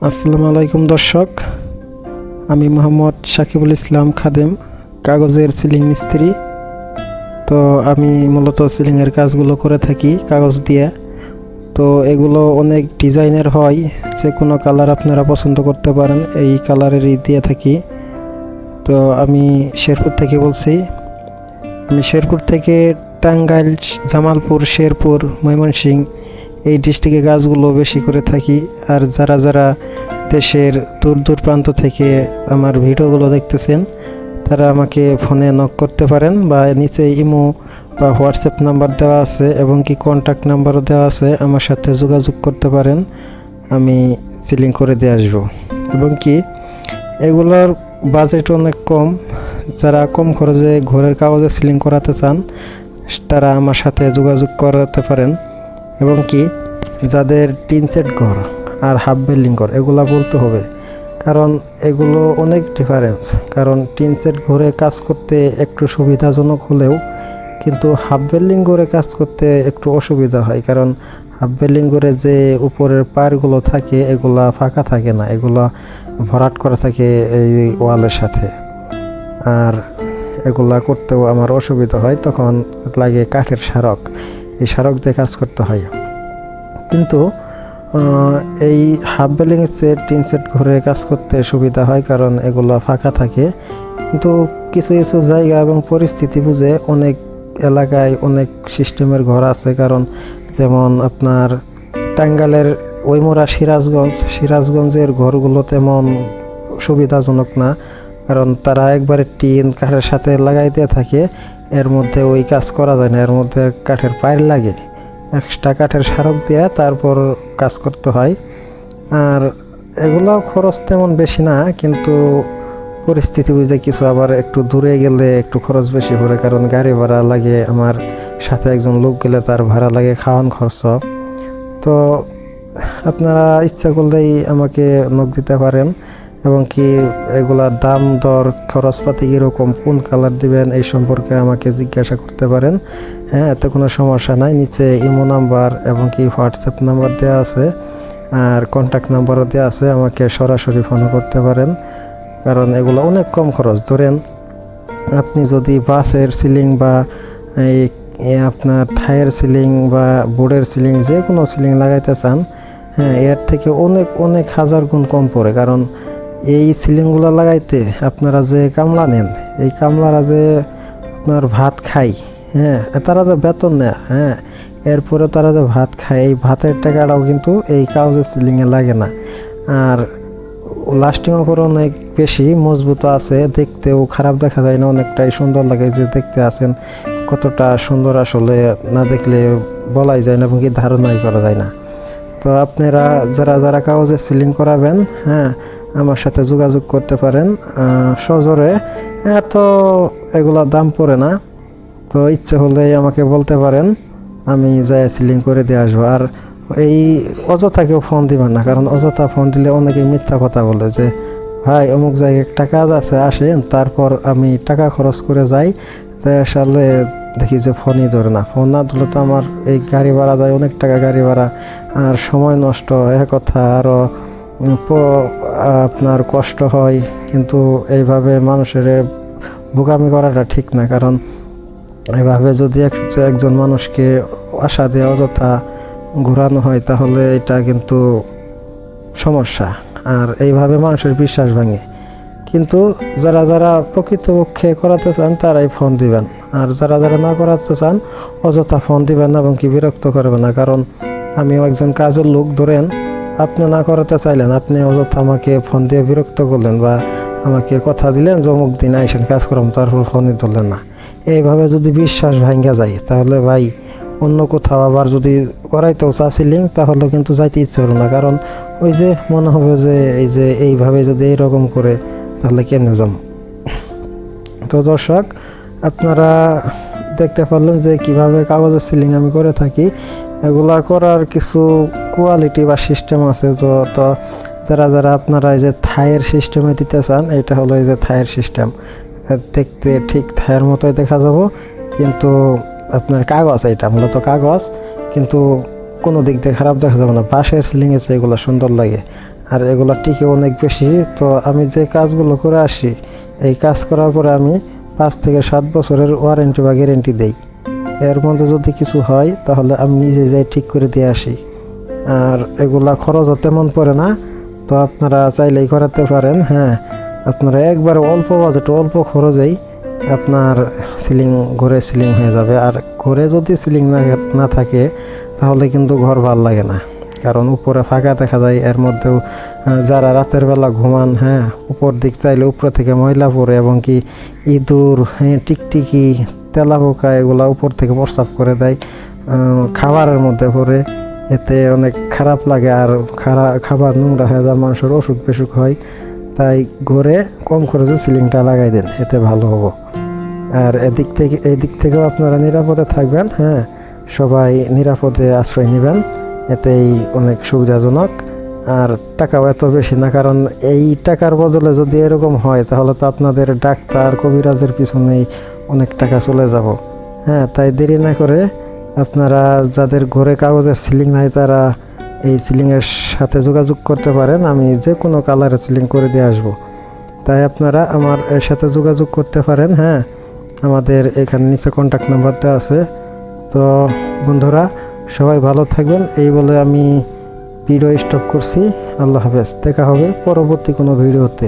আসসালামু আলাইকুম দর্শক, আমি মোহাম্মদ সাকিবুল ইসলাম খাদেম, কাগজের সিলিং মিস্ত্রি। তো আমি মূলত সিলিংয়ের কাজগুলো করে থাকি কাগজ দিয়ে। তো এগুলো অনেক ডিজাইনের হয়, যে কোনো কালার আপনারা পছন্দ করতে পারেন, এই কালারেরই দিয়ে থাকি। তো আমি শেরপুর থেকে বলছি। আমি শেরপুর থেকে টাঙ্গাইল, জামালপুর, শেরপুর, ময়মনসিংহ এই ডিস্ট্রিক্টে কাজগুলো বেশি করে থাকি। আর যারা যারা দেশের দূর দূর প্রান্ত থেকে আমার ভিডিওগুলো দেখতেছেন, তারা আমাকে ফোনে নক করতে পারেন, বা নিচে ইমো বা হোয়াটসঅ্যাপ নাম্বার দেওয়া আছে এবং কি কন্ট্যাক্ট নাম্বারও দেওয়া আছে, আমার সাথে যোগাযোগ করতে পারেন। আমি সিলিং করে দিয়ে আসবো। এবং কি এগুলোর বাজেট অনেক কম। যারা কম খরচে ঘরের কাগজে সিলিং করাতে চান, তারা আমার সাথে যোগাযোগ করাতে পারেন। এবং কি যাদের টিন সেট ঘর আর হাফ বিল্ডিং ঘর, এগুলা বলতে হবে, কারণ এগুলো অনেক ডিফারেন্স। কারণ টিন সেট ঘরে কাজ করতে একটু সুবিধাজনক হলেও কিন্তু হাফ বিল্ডিং ঘরে কাজ করতে একটু অসুবিধা হয়। কারণ হাফ বিল্ডিং ঘরে যে উপরের পায়ারগুলো থাকে, এগুলা ফাঁকা থাকে না, এগুলা ভরাট করা থাকে এই ওয়ালের সাথে। আর এগুলা করতেও আমার অসুবিধা হয়, তখন লাগে কাঠের স্মারক, এই স্মারক দিয়ে কাজ করতে হয়। কিন্তু এই হাফ বিল্ডিংয়ের সেট, টিন সেট ঘরে কাজ করতে সুবিধা হয়, কারণ এগুলো ফাঁকা থাকে। কিন্তু কিছু কিছু জায়গা এবং পরিস্থিতি বুঝে অনেক এলাকায় অনেক সিস্টেমের ঘর আছে। কারণ যেমন আপনার টাঙ্গাইলের ওইমোরা সিরাজগঞ্জের ঘরগুলো তেমন সুবিধাজনক না, কারণ তারা একবারে টিন কাঠের সাথে লাগাই দিয়ে থাকে। এর মধ্যে ওই কাজ করা যায় না, এর মধ্যে কাঠের পায়ের লাগে, এক্সট্রা কাঠের স্মারক দিয়ে তারপর কাজ করতে হয়। আর এগুলো খরচ তেমন বেশি না, কিন্তু পরিস্থিতি বুঝে কিছু আবার একটু দূরে গেলে একটু খরচ বেশি পড়ে, কারণ গাড়ি ভাড়া লাগে, আমার সাথে একজন লোক গেলে তার ভাড়া লাগে, খাওয়ান খরচ। তো আপনারা ইচ্ছা করলেই আমাকে নক দিতে পারেন। এবং কি এগুলার দাম দর, খরচপাতি কীরকম, কোন কালার দিবেন, এই সম্পর্কে আমাকে জিজ্ঞাসা করতে পারেন। হ্যাঁ, এতে কোনো সমস্যা নাই। নিচে ইমো নাম্বার এবং কি হোয়াটসঅ্যাপ নাম্বার দেওয়া আছে, আর কন্ট্যাক্ট নাম্বারও দেওয়া আছে, আমাকে সরাসরি ফোনও করতে পারেন। কারণ এগুলো অনেক কম খরচ। ধরেন আপনি যদি বাসের সিলিং বা এই আপনার থায়ের সিলিং বা বোর্ডের সিলিং, যে কোনো সিলিং লাগাইতে চান, হ্যাঁ, এর থেকে অনেক অনেক হাজার গুণ কম পড়ে। কারণ এই সিলিংগুলো লাগাইতে আপনারা যে কামলা নেন, এই কামলারা যে আপনার ভাত খাই, হ্যাঁ, তারা যে বেতন নেয়, হ্যাঁ, এরপরে তারা যে ভাত খায়, এই ভাতের টাকাটাও কিন্তু এই কাগজের সিলিংয়ে লাগে না। আর লাস্টিংও করে অনেক বেশি মজবুত আছে, দেখতেও খারাপ দেখা যায় না, অনেকটাই সুন্দর লাগে। যে দেখতে আছেন কতটা সুন্দর, আসলে না দেখলে বলাই যায় না এবং কি ধারণাই করা যায় না। তো আপনারা যারা যারা কাগজের সিলিং করাবেন, হ্যাঁ, আমার সাথে যোগাযোগ করতে পারেন সজোরে। এত এগুলোর দাম পড়ে না, তো ইচ্ছে হলে আমাকে বলতে পারেন, আমি যাই সিলিং করে দিয়ে আসবো। আর এই অযথা কেউ ফোন দিবেন না, কারণ অযথা ফোন দিলে অনেকেই মিথ্যা কথা বলে যে ভাই অমুক জায়গায় একটা কাজ আছে, আসেন, তারপর আমি টাকা খরচ করে যাই, যাই আসলে দেখি যে ফোনই ধরে না। ফোন না ধরলে তো আমার এই গাড়ি ভাড়া যায়, অনেক টাকা গাড়ি ভাড়া, আর সময় নষ্ট, এক কথা আরও আপনার কষ্ট হয়। কিন্তু এইভাবে মানুষের বোকামি করাটা ঠিক না, কারণ এভাবে যদি একজন মানুষকে আশা দিয়ে অযথা ঘোরানো হয়, তাহলে এটা কিন্তু সমস্যা। আর এইভাবে মানুষের বিশ্বাস ভাঙে। কিন্তু যারা যারা প্রকৃতপক্ষে করাতে চান, তারাই ফোন দিবেন। আর যারা যারা না করাতে চান, অযথা ফোন দিবেন না এবং কি বিরক্ত করবেন না। কারণ আমিও একজন কাজের লোক। ধরেন আপনি না করাতে চাইলেন, আপনি অযথা আমাকে ফোন দিয়ে বিরক্ত করলেন, বা আমাকে কথা দিলেন যে অমুক দিন আইসেন কাজ করলাম, তারপর ফোনই ধরলেন না। এইভাবে যদি বিশ্বাস ভাঙ্গা যায়, তাহলে ভাই অন্য কোথাও আবার যদি করাইতেও চাচ্ছিলেন, তাহলে কিন্তু যাইতে ইচ্ছে হলো না। কারণ ওই যে মনে হবে যে এই যে এইভাবে যদি এইরকম করে, তাহলে কেন যাম। তো দর্শক, আপনারা দেখতে পারলেন যে কিভাবে কাগজের সিলিং আমি করে থাকি। এগুলা করার কিছু কোয়ালিটি বা সিস্টেম আছে। তো যারা যারা আপনারা এই যে থায়ের সিস্টেমে দিতে চান, এটা হলো এই যে থায়ের সিস্টেম। দেখতে ঠিক থায়ের মতোই দেখা যাব, কিন্তু আপনার কাগজ, এটা মূলত কাগজ, কিন্তু কোনো দিক দিয়ে খারাপ দেখা যাবে না। বাঁশের সিলিংয়ে এগুলো সুন্দর লাগে। আর এগুলো টিকে অনেক বেশি। তো আমি যে কাজগুলো করে আসি, এই কাজ করার পরে আমি 5 থেকে 7 বছরের ওয়ারেন্টি বা গ্যারেন্টি দেই। এর মধ্যে যদি কিছু হয় তাহলে আমি নিজে যাই ঠিক করে দিয়ে আসি। আর এগুলা খরচও তেমন পড়ে না, তো আপনারা চাইলেই করাতে পারেন। হ্যাঁ, আপনারা একবার অল্প বাজেট অল্প খরচেই আপনার ঘরে সিলিং হয়ে যাবে। আর ঘরে যদি সিলিং না থাকে তাহলে কিন্তু ঘর ভাল লাগে না, কারণ উপরে ফাঁকা দেখা যায়। এর মধ্যেও যারা রাতের বেলা ঘুমান, হ্যাঁ, উপর দিক চাইলে উপরে থেকে ময়লা পড়ে, এবং কি ইঁদুর, হ্যাঁ, টিকটিকি, তেলাপোকা এগুলা উপর থেকে প্রস্রাব করে দেয়, খাবারের মধ্যে পড়ে। এতে অনেক খারাপ লাগে, আর খাবার নোংরা হয়ে যায়, মানুষের অসুখ বিসুখ হয়। তাই ঘরে কম খরচে সিলিংটা লাগাই দেন, এতে ভালো হবো। আর এদিক থেকেও আপনারা নিরাপদে থাকবেন। হ্যাঁ, সবাই নিরাপদে আশ্রয় নেবেন, এতেই অনেক সুবিধাজনক। আর টাকাও এত বেশি না, কারণ এই টাকার বদলে যদি এরকম হয় তাহলে তো আপনাদের ডাক্তার কবিরাজের পিছনেই অনেক টাকা চলে যাব। হ্যাঁ, তাই দেরি না করে আপনারা যাদের ঘরে কাগজের সিলিং নাই তারা এই সিলিংয়ের সাথে যোগাযোগ করতে পারেন। আমি যে কোনো কালারের সিলিং করে দিয়ে আসবো। তাই আপনারা আমার এর সাথে যোগাযোগ করতে পারেন। হ্যাঁ, আমাদের এখানে নিচে কন্ট্যাক্ট নাম্বার দেওয়া আছে। তো বন্ধুরা, সবাই ভালো থাকবেন এই বলে আমি ভিডিও স্টপ করছি। আল্লাহ হাফেজ, দেখা হবে পরবর্তী কোনো ভিডিওতে।